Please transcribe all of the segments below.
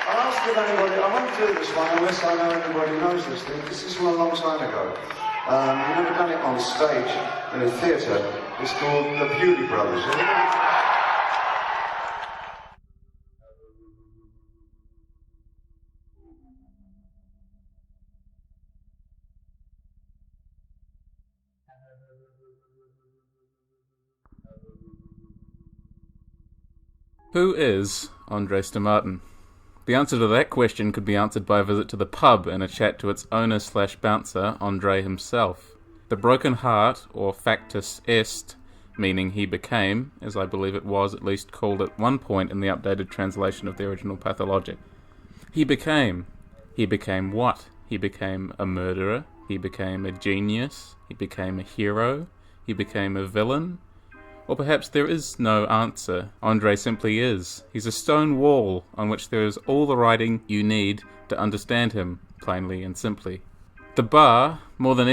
I'll ask if anybody, I won't do this one unless I know anybody knows this thing, because this was a long time ago. We've never done it on stage in a theatre. It's called The Beauty Brothers. Who is Andrey Stamatin? The answer to that question could be answered by a visit to the pub and a chat to its owner/bouncer, Andrey himself. The broken heart, or factus est, meaning he became, as I believe it was at least called at one point in the updated translation of the original Pathologic. He became. He became what? He became a murderer. He became a genius. He became a hero. He became a villain. Or perhaps there is no answer. Andrey simply is. He's a stone wall on which there is all the writing you need to understand him, plainly and simply. The bar, more than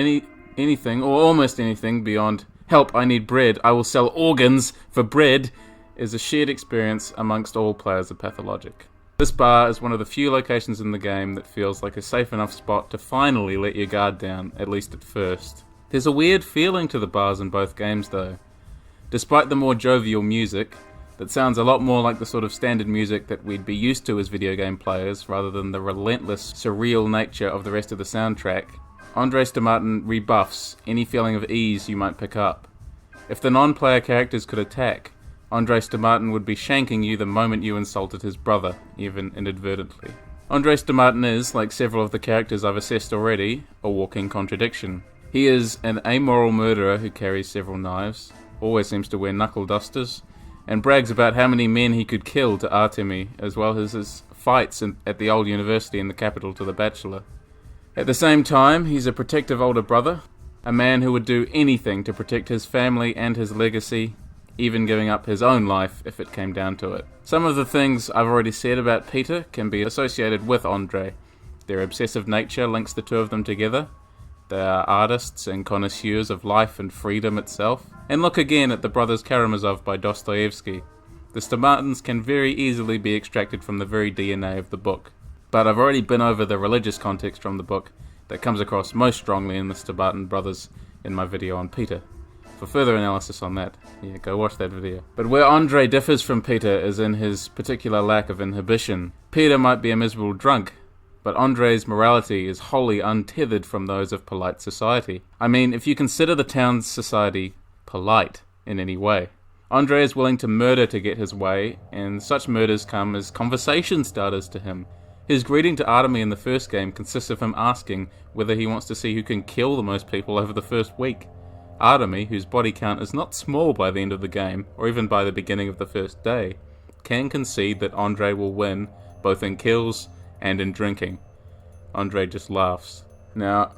anything, or almost anything beyond, "Help, I need bread, I will sell organs for bread," is a shared experience amongst all players of Pathologic. This bar is one of the few locations in the game that feels like a safe enough spot to finally let your guard down, at least at first. There's a weird feeling to the bars in both games though. Despite the more jovial music, that sounds a lot more like the sort of standard music that we'd be used to as video game players, rather than the relentless, surreal nature of the rest of the soundtrack, Andrey Stamatin rebuffs any feeling of ease you might pick up. If the non-player characters could attack, Andrey Stamatin would be shanking you the moment you insulted his brother, even inadvertently. Andrey Stamatin is, like several of the characters I've assessed already, a walking contradiction. He is an amoral murderer who carries several knives, always seems to wear knuckle dusters, and brags about how many men he could kill to Artemi, as well as his fights at the old university in the capital to the Bachelor. At the same time, he's a protective older brother, a man who would do anything to protect his family and his legacy, even giving up his own life if it came down to it. Some of the things I've already said about Peter can be associated with Andrey. Their obsessive nature links the two of them together. They are artists and connoisseurs of life and freedom itself. And look again at the Brothers Karamazov by Dostoevsky. The Stomatans can very easily be extracted from the very DNA of the book. But I've already been over the religious context from the book that comes across most strongly in the Stamatan brothers in my video on Peter. For further analysis on that, go watch that video. But where Andrey differs from Peter is in his particular lack of inhibition. Peter might be a miserable drunk, but Andrey's morality is wholly untethered from those of polite society. I mean, if you consider the town's society polite in any way. Andrey is willing to murder to get his way, and such murders come as conversation starters to him. His greeting to Artemi in the first game consists of him asking whether he wants to see who can kill the most people over the first week. Artemi, whose body count is not small by the end of the game, or even by the beginning of the first day, can concede that Andrey will win, both in kills and in drinking. Andrey just laughs. Now,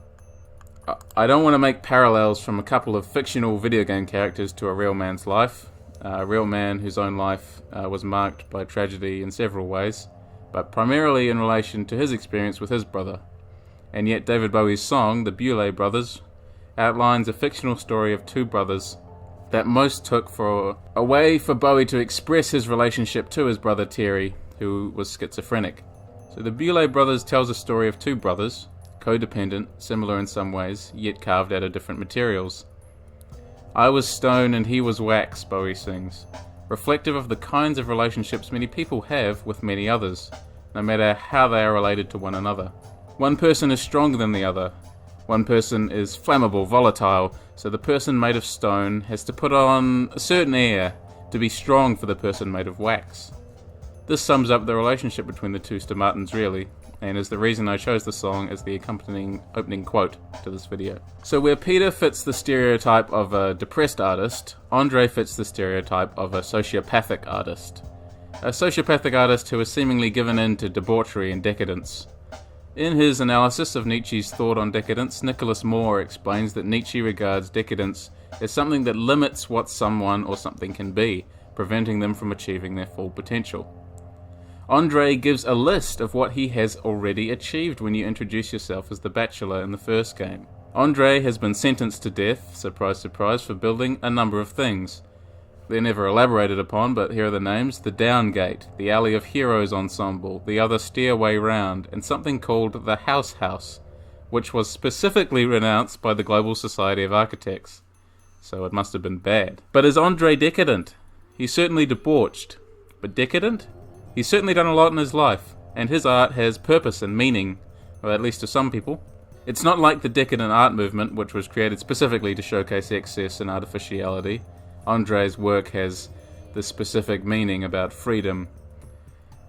I don't want to make parallels from a couple of fictional video game characters to a real man's life. A real man whose own life was marked by tragedy in several ways, but primarily in relation to his experience with his brother. And yet David Bowie's song, The Beulah Brothers, outlines a fictional story of two brothers that most took for a way for Bowie to express his relationship to his brother Terry, who was schizophrenic. So The Beulah Brothers tells a story of two brothers, codependent, similar in some ways, yet carved out of different materials. I was stone and he was wax, Bowie sings, reflective of the kinds of relationships many people have with many others, no matter how they are related to one another. One person is stronger than the other. One person is flammable, volatile, so the person made of stone has to put on a certain air to be strong for the person made of wax. This sums up the relationship between the two Stomatans really, and is the reason I chose the song as the accompanying opening quote to this video. So where Peter fits the stereotype of a depressed artist, Andrey fits the stereotype of a sociopathic artist. A sociopathic artist who is seemingly given in to debauchery and decadence. In his analysis of Nietzsche's thought on decadence, Nicholas Moore explains that Nietzsche regards decadence as something that limits what someone or something can be, preventing them from achieving their full potential. Andrey gives a list of what he has already achieved when you introduce yourself as the Bachelor in the first game. Andrey has been sentenced to death, surprise surprise, for building a number of things. They're never elaborated upon, but here are the names: the Downgate, the Alley of Heroes Ensemble, the Other Stairway Round, and something called the House House, which was specifically renounced by the Global Society of Architects. So it must have been bad. But is Andrey decadent? He's certainly debauched. But decadent? He's certainly done a lot in his life, and his art has purpose and meaning, or at least to some people. It's not like the decadent art movement, which was created specifically to showcase excess and artificiality. Andrey's work has this specific meaning about freedom.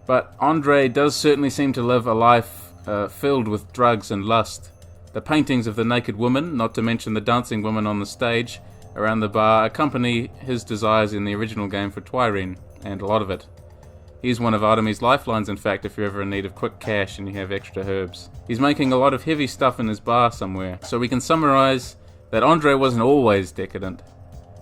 But Andrey does certainly seem to live a life filled with drugs and lust. The paintings of the naked woman, not to mention the dancing woman on the stage around the bar, accompany his desires in the original game for Twirene, and a lot of it. He's one of Artemy's lifelines, in fact, if you're ever in need of quick cash and you have extra herbs. He's making a lot of heavy stuff in his bar somewhere, so we can summarize that Andrey wasn't always decadent.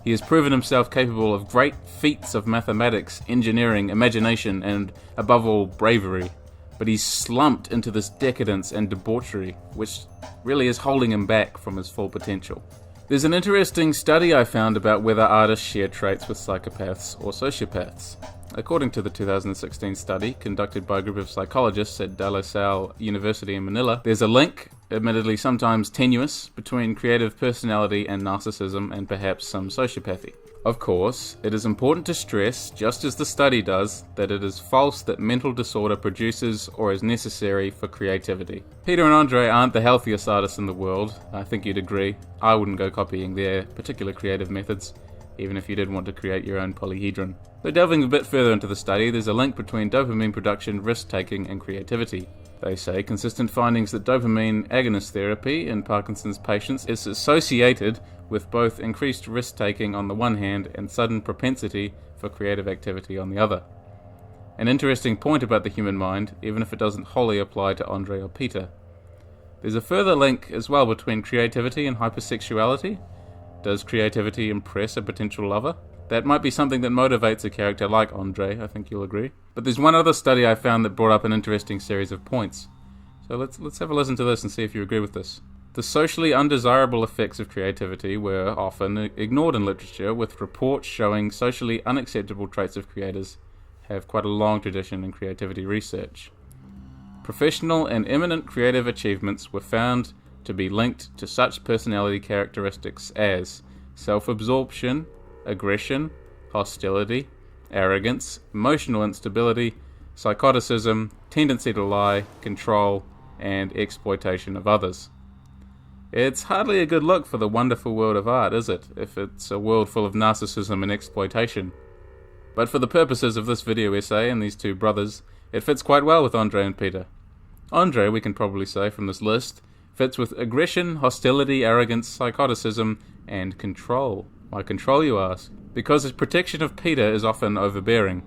He has proven himself capable of great feats of mathematics, engineering, imagination, and, above all, bravery. But he's slumped into this decadence and debauchery, which really is holding him back from his full potential. There's an interesting study I found about whether artists share traits with psychopaths or sociopaths. According to the 2016 study, conducted by a group of psychologists at De La Salle University in Manila, there's a link, admittedly sometimes tenuous, between creative personality and narcissism and perhaps some sociopathy. Of course, it is important to stress, just as the study does, that it is false that mental disorder produces or is necessary for creativity. Peter and Andrey aren't the healthiest artists in the world. I think you'd agree. I wouldn't go copying their particular creative methods, even if you did want to create your own polyhedron. So delving a bit further into the study, there's a link between dopamine production, risk-taking, and creativity. They say consistent findings that dopamine agonist therapy in Parkinson's patients is associated with both increased risk-taking on the one hand and sudden propensity for creative activity on the other. An interesting point about the human mind, even if it doesn't wholly apply to Andrey or Peter. There's a further link as well between creativity and hypersexuality. Does creativity impress a potential lover? That might be something that motivates a character like Andrey, I think you'll agree. But there's one other study I found that brought up an interesting series of points. So let's have a listen to this and see if you agree with this. The socially undesirable effects of creativity were often ignored in literature, with reports showing socially unacceptable traits of creators have quite a long tradition in creativity research. Professional and eminent creative achievements were found to be linked to such personality characteristics as self-absorption, aggression, hostility, arrogance, emotional instability, psychoticism, tendency to lie, control, and exploitation of others. It's hardly a good look for the wonderful world of art, is it, if it's a world full of narcissism and exploitation? But for the purposes of this video essay and these two brothers, it fits quite well with Andrey and Peter. Andrey, we can probably say from this list, fits with aggression, hostility, arrogance, psychoticism, and control. Why control, you ask? Because his protection of Peter is often overbearing.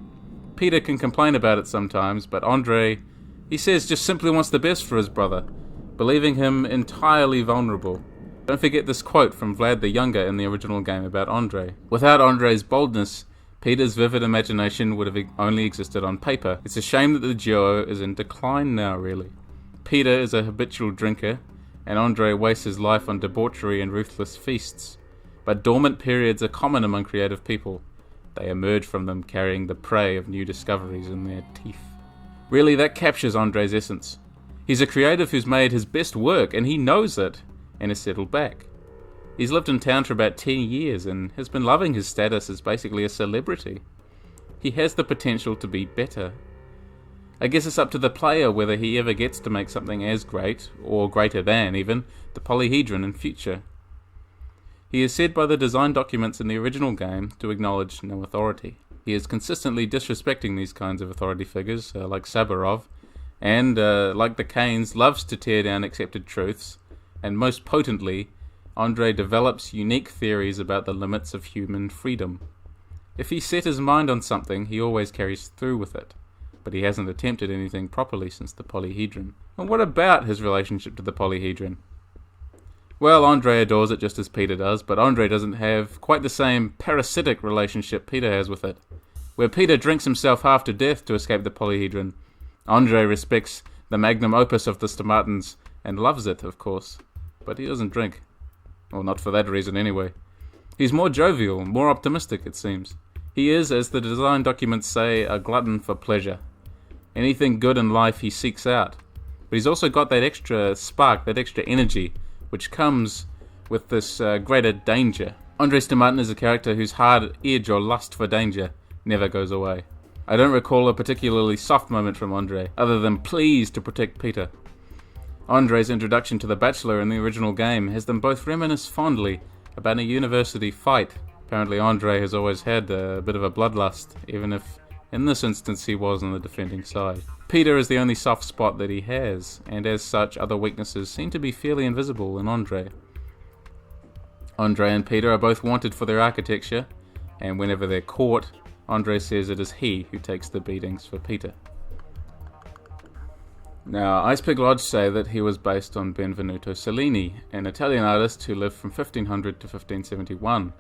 Peter can complain about it sometimes, but Andrey, he says, just simply wants the best for his brother, believing him entirely vulnerable. Don't forget this quote from Vlad the Younger in the original game about Andrey. Without Andrey's boldness, Peter's vivid imagination would have only existed on paper. It's a shame that the duo is in decline now, really. Peter is a habitual drinker, and Andrey wastes his life on debauchery and ruthless feasts. But dormant periods are common among creative people. They emerge from them carrying the prey of new discoveries in their teeth. Really, that captures Andrey's essence. He's a creative who's made his best work, and he knows it, and has settled back. He's lived in town for about 10 years, and has been loving his status as basically a celebrity. He has the potential to be better. I guess it's up to the player whether he ever gets to make something as great, or greater than even, the Polyhedron in future. He is said by the design documents in the original game to acknowledge no authority. He is consistently disrespecting these kinds of authority figures, like Saburov, and, like the Canes, loves to tear down accepted truths, and most potently, Andrey develops unique theories about the limits of human freedom. If he set his mind on something, he always carries through with it, but he hasn't attempted anything properly since the Polyhedron. And what about his relationship to the Polyhedron? Well, Andrey adores it just as Peter does, but Andrey doesn't have quite the same parasitic relationship Peter has with it. Where Peter drinks himself half to death to escape the Polyhedron, Andrey respects the magnum opus of the Stomatans and loves it, of course, but he doesn't drink. Well, not for that reason anyway. He's more jovial, more optimistic, it seems. He is, as the design documents say, a glutton for pleasure. Anything good in life he seeks out. But he's also got that extra spark, that extra energy, which comes with this greater danger. Andrey Stomatin is a character whose hard edge or lust for danger never goes away. I don't recall a particularly soft moment from Andrey, other than pleas to protect Peter. Andrey's introduction to the Bachelor in the original game has them both reminisce fondly about a university fight. Apparently Andrey has always had a bit of a bloodlust, even if in this instance he was on the defending side. Peter is the only soft spot that he has, and as such other weaknesses seem to be fairly invisible in Andrey. Andrey and Peter are both wanted for their architecture, and whenever they're caught, Andrey says it is he who takes the beatings for Peter. Now, Icepig Lodge say that he was based on Benvenuto Cellini, an Italian artist who lived from 1500 to 1571.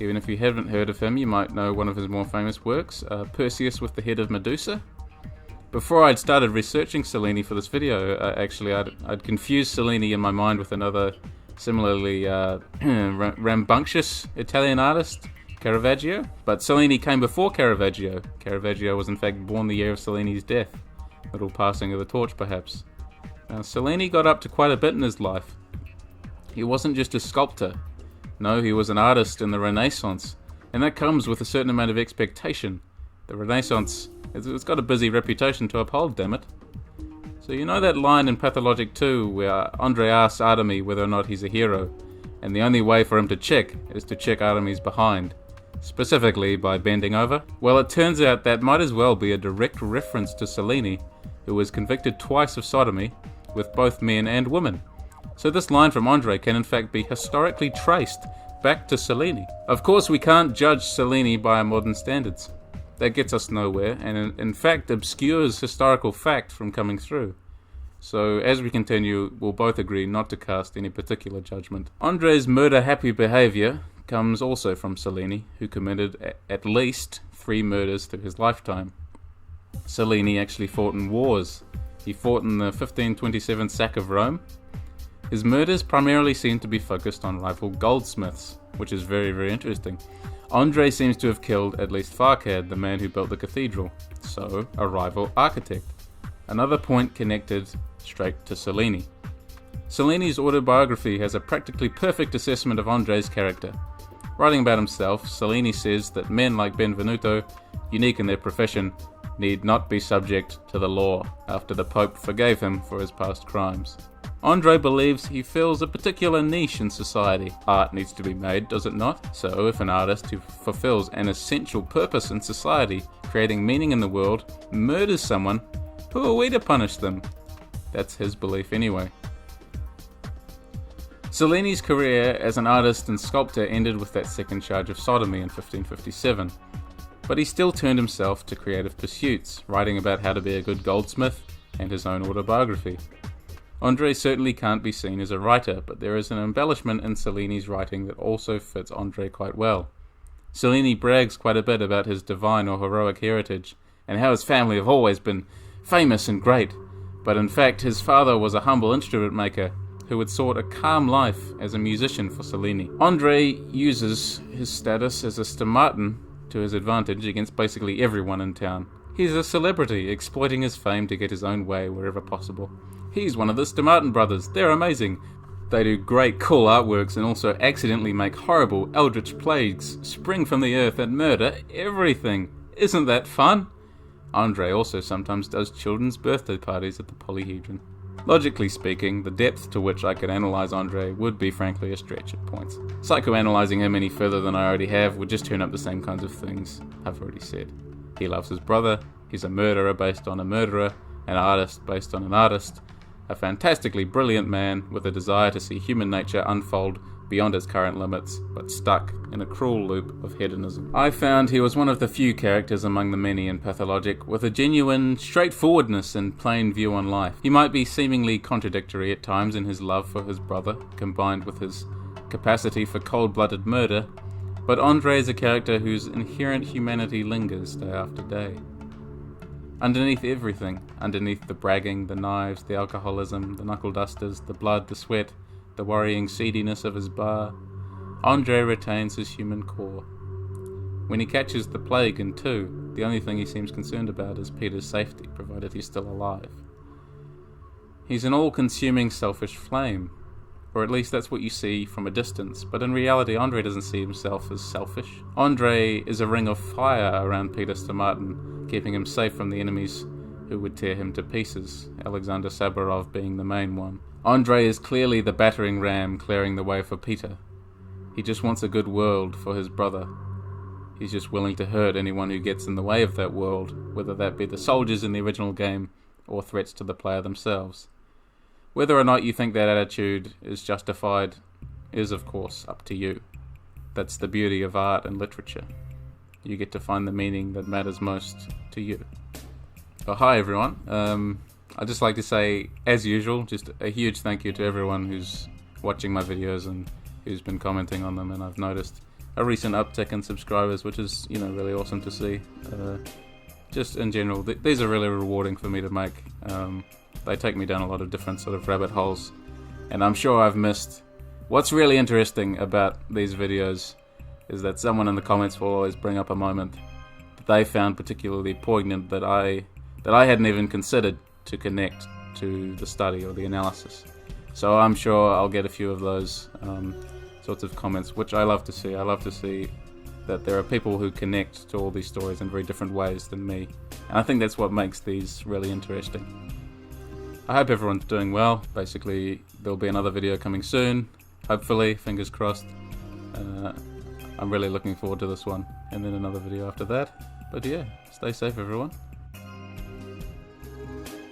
Even if you haven't heard of him, you might know one of his more famous works, Perseus with the Head of Medusa. Before I'd started researching Cellini for this video, I'd confused Cellini in my mind with another similarly rambunctious Italian artist, Caravaggio. But Cellini came before Caravaggio. Caravaggio was in fact born the year of Cellini's death. Little passing of the torch, perhaps. Now, Cellini got up to quite a bit in his life. He wasn't just a sculptor. No, he was an artist in the Renaissance, and that comes with a certain amount of expectation. The Renaissance, it's got a busy reputation to uphold, damn it. So you know that line in Pathologic 2 where Andrey asks Artemy whether or not he's a hero, and the only way for him to check is to check Artemy's behind, specifically by bending over? Well, it turns out that might as well be a direct reference to Cellini, who was convicted twice of sodomy with both men and women. So this line from Andrey can in fact be historically traced back to Cellini. Of course, we can't judge Cellini by our modern standards. That gets us nowhere, and in fact obscures historical fact from coming through. So as we continue, we'll both agree not to cast any particular judgment. Andrey's murder-happy behaviour comes also from Cellini, who committed at least 3 murders through his lifetime. Cellini actually fought in wars. He fought in the 1527 sack of Rome. His murders primarily seem to be focused on rival goldsmiths, which is very, very interesting. Andrey seems to have killed at least Farcad, the man who built the cathedral, so a rival architect. Another point connected straight to Cellini. Cellini's autobiography has a practically perfect assessment of Andrey's character. Writing about himself, Cellini says that men like Benvenuto, unique in their profession, need not be subject to the law after the Pope forgave him for his past crimes. Andrey believes he fills a particular niche in society. Art needs to be made, does it not? So if an artist who fulfills an essential purpose in society, creating meaning in the world, murders someone, who are we to punish them? That's his belief anyway. Cellini's career as an artist and sculptor ended with that second charge of sodomy in 1557. But he still turned himself to creative pursuits, writing about how to be a good goldsmith and his own autobiography. Andrey certainly can't be seen as a writer, but there is an embellishment in Cellini's writing that also fits Andrey quite well. Cellini brags quite a bit about his divine or heroic heritage, and how his family have always been famous and great, but in fact his father was a humble instrument maker who had sought a calm life as a musician for Cellini. Andrey uses his status as a Stomatin to his advantage against basically everyone in town. He's a celebrity, exploiting his fame to get his own way wherever possible. He's one of the Stamatin brothers. They're amazing. They do great cool artworks and also accidentally make horrible eldritch plagues spring from the earth and murder everything. Isn't that fun? Andrey also sometimes does children's birthday parties at the Polyhedron. Logically speaking, the depth to which I could analyse Andrey would be frankly a stretch at points. Psychoanalyzing him any further than I already have would just turn up the same kinds of things I've already said. He loves his brother, he's a murderer based on a murderer, an artist based on an artist, a fantastically brilliant man with a desire to see human nature unfold beyond its current limits, but stuck in a cruel loop of hedonism. I found he was one of the few characters among the many in Pathologic with a genuine straightforwardness and plain view on life. He might be seemingly contradictory at times in his love for his brother, combined with his capacity for cold-blooded murder, but Andrey is a character whose inherent humanity lingers day after day. Underneath everything, underneath the bragging, the knives, the alcoholism, the knuckle dusters, the blood, the sweat, the worrying seediness of his bar, Andrey retains his human core. When he catches the plague in 2, the only thing he seems concerned about is Peter's safety, provided he's still alive. He's an all-consuming selfish flame, or at least that's what you see from a distance, but in reality Andrey doesn't see himself as selfish. Andrey is a ring of fire around Peter Stamatin, keeping him safe from the enemies who would tear him to pieces, Alexander Saburov being the main one. Andrey is clearly the battering ram clearing the way for Peter. He just wants a good world for his brother. He's just willing to hurt anyone who gets in the way of that world, whether that be the soldiers in the original game or threats to the player themselves. Whether or not you think that attitude is justified is, of course, up to you. That's the beauty of art and literature. You get to find the meaning that matters most to you. Oh, hi everyone. I'd just like to say, as usual, just a huge thank you to everyone who's watching my videos and who's been commenting on them, and I've noticed a recent uptick in subscribers, which is, really awesome to see. Just in general, these are really rewarding for me to make. They take me down a lot of different sort of rabbit holes, and I'm sure I've missed. What's really interesting about these videos is that someone in the comments will always bring up a moment that they found particularly poignant that I hadn't even considered to connect to the study or the analysis. So I'm sure I'll get a few of those sorts of comments, which I love to see. I love to see that there are people who connect to all these stories in very different ways than me. And I think that's what makes these really interesting. I hope everyone's doing well. Basically, there'll be another video coming soon. Hopefully, fingers crossed. I'm really looking forward to this one. And then another video after that. But yeah, stay safe everyone.